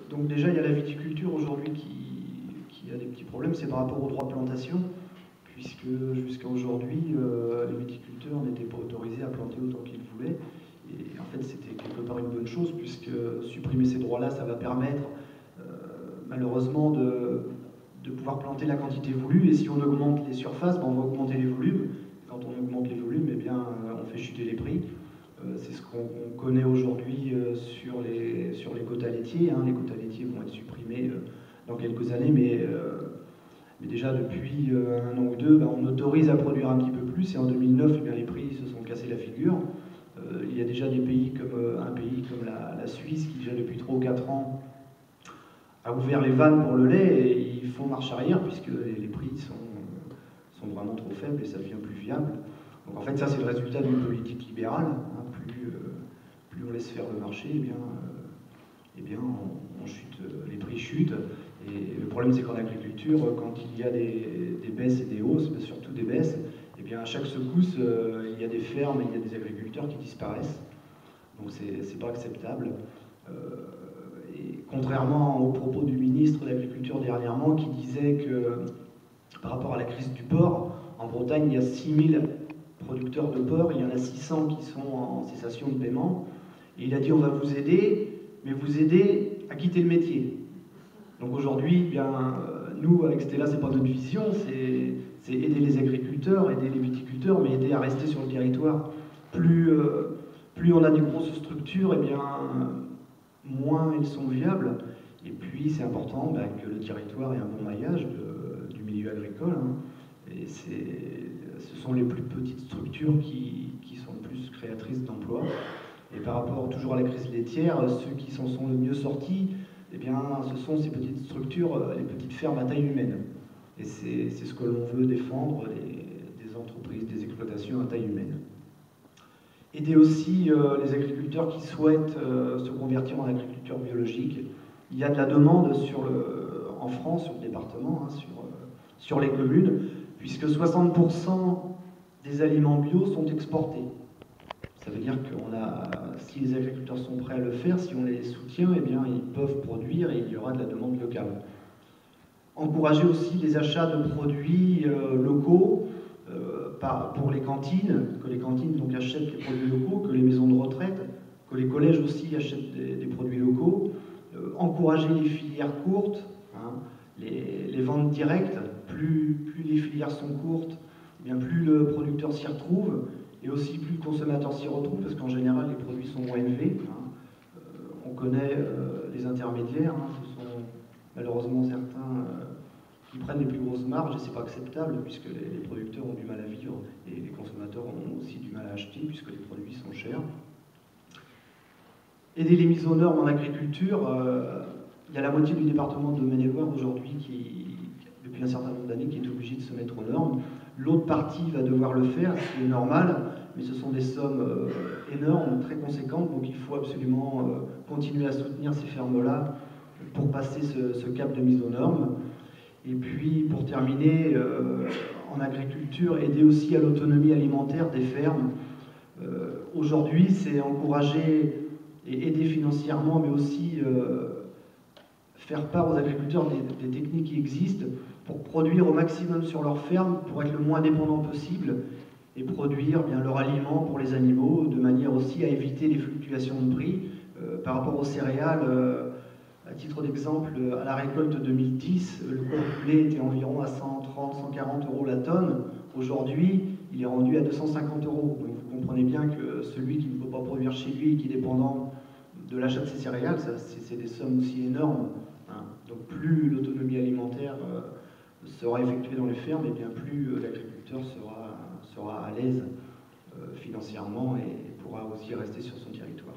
Donc déjà, il y a la viticulture aujourd'hui qui a des petits problèmes, c'est par rapport au droit de plantation, puisque jusqu'à aujourd'hui, les viticulteurs n'étaient pas autorisés à planter autant qu'ils voulaient. Et en fait, c'était quelque part une bonne chose, puisque supprimer ces droits-là, ça va permettre malheureusement de pouvoir planter la quantité voulue. Et si on augmente les surfaces, ben, on va augmenter les volumes. Quand on augmente les volumes, eh bien, on fait chuter les prix. C'est ce qu'on connaît aujourd'hui sur les quotas laitiers. Hein. Les quotas laitiers vont être supprimés dans quelques années, mais déjà depuis un an ou deux, ben, on autorise à produire un petit peu plus. Et en 2009, eh bien, les prix se sont cassés la figure. Il y a déjà des pays comme un pays comme la Suisse qui déjà depuis 3 ou 4 ans a ouvert les vannes pour le lait et ils font marche arrière puisque les prix sont vraiment trop faibles et ça devient plus viable. Donc en fait ça c'est le résultat d'une politique libérale. Hein. Plus on laisse faire le marché, eh bien on chute, les prix chutent. Et le problème c'est qu'en agriculture, quand il y a des baisses et des hausses, mais surtout des baisses, eh bien à chaque secousse, il y a des fermes et il y a des agriculteurs qui disparaissent. Donc c'est pas acceptable. Et contrairement aux propos du ministre de l'Agriculture dernièrement qui disait que par rapport à la crise du porc, en Bretagne il y a 6000 producteurs de porc, il y en a 600 qui sont en cessation de paiement. Et il a dit on va vous aider, mais vous aider à quitter le métier. Donc aujourd'hui, bien, nous avec Stella, c'est pas notre vision, c'est aider les agriculteurs, aider les viticulteurs, mais aider à rester sur le territoire. Plus on a des grosses structures, eh bien, moins elles sont viables. Et puis c'est important que le territoire ait un bon maillage du milieu agricole. Hein. Et ce sont les plus petites structures qui sont le plus créatrices d'emplois. Et par rapport toujours à la crise laitière, ceux qui s'en sont le mieux sortis, eh bien, ce sont ces petites structures, les petites fermes à taille humaine. Et c'est ce que l'on veut défendre, des entreprises, des exploitations à taille humaine. Aider aussi les agriculteurs qui souhaitent se convertir en agriculture biologique. Il y a de la demande en France, sur le département, hein, sur les communes, puisque 60% des aliments bio sont exportés. Ça veut dire que si les agriculteurs sont prêts à le faire, si on les soutient, eh bien, ils peuvent produire et il y aura de la demande locale. Encourager aussi les achats de produits locaux pour les cantines, que les cantines donc, achètent les produits locaux, que les maisons de retraite, que les collèges aussi achètent des produits locaux. Encourager les filières courtes, hein, les ventes directes. Plus les filières sont courtes, eh bien, plus le producteur s'y retrouve. Et aussi plus le consommateur s'y retrouve, parce qu'en général, les produits sont moins élevés. Hein. On connaît les intermédiaires, hein, ce sont malheureusement certains qui prennent les plus grosses marges, et c'est pas acceptable, puisque les producteurs ont du mal à vivre, et les consommateurs ont aussi du mal à acheter, puisque les produits sont chers. Aider les mises aux normes en agriculture, il y a la moitié du département de Maine-et-Loire aujourd'hui qui, depuis un certain nombre d'années, qui est obligé de se mettre aux normes. L'autre partie va devoir le faire, ce qui est normal, mais ce sont des sommes énormes, très conséquentes, donc il faut absolument continuer à soutenir ces fermes-là pour passer ce cap de mise aux normes. Et puis, pour terminer, en agriculture, aider aussi à l'autonomie alimentaire des fermes. Aujourd'hui, c'est encourager et aider financièrement, mais aussi faire part aux agriculteurs des techniques qui existent pour produire au maximum sur leur ferme, pour être le moins dépendant possible et produire bien leur aliment pour les animaux, de manière aussi à éviter les fluctuations de prix. Par rapport aux céréales, à titre d'exemple, à la récolte 2010, le cours du lait était environ à 130-140 euros la tonne. Aujourd'hui, il est rendu à 250 euros. Donc vous comprenez bien que celui qui ne peut pas produire chez lui, qui est dépendant de l'achat de ses céréales, c'est des sommes aussi énormes. Hein. Donc plus l'autonomie alimentaire sera effectuée dans les fermes, et bien plus l'agriculteur sera à l'aise financièrement et pourra aussi rester sur son territoire.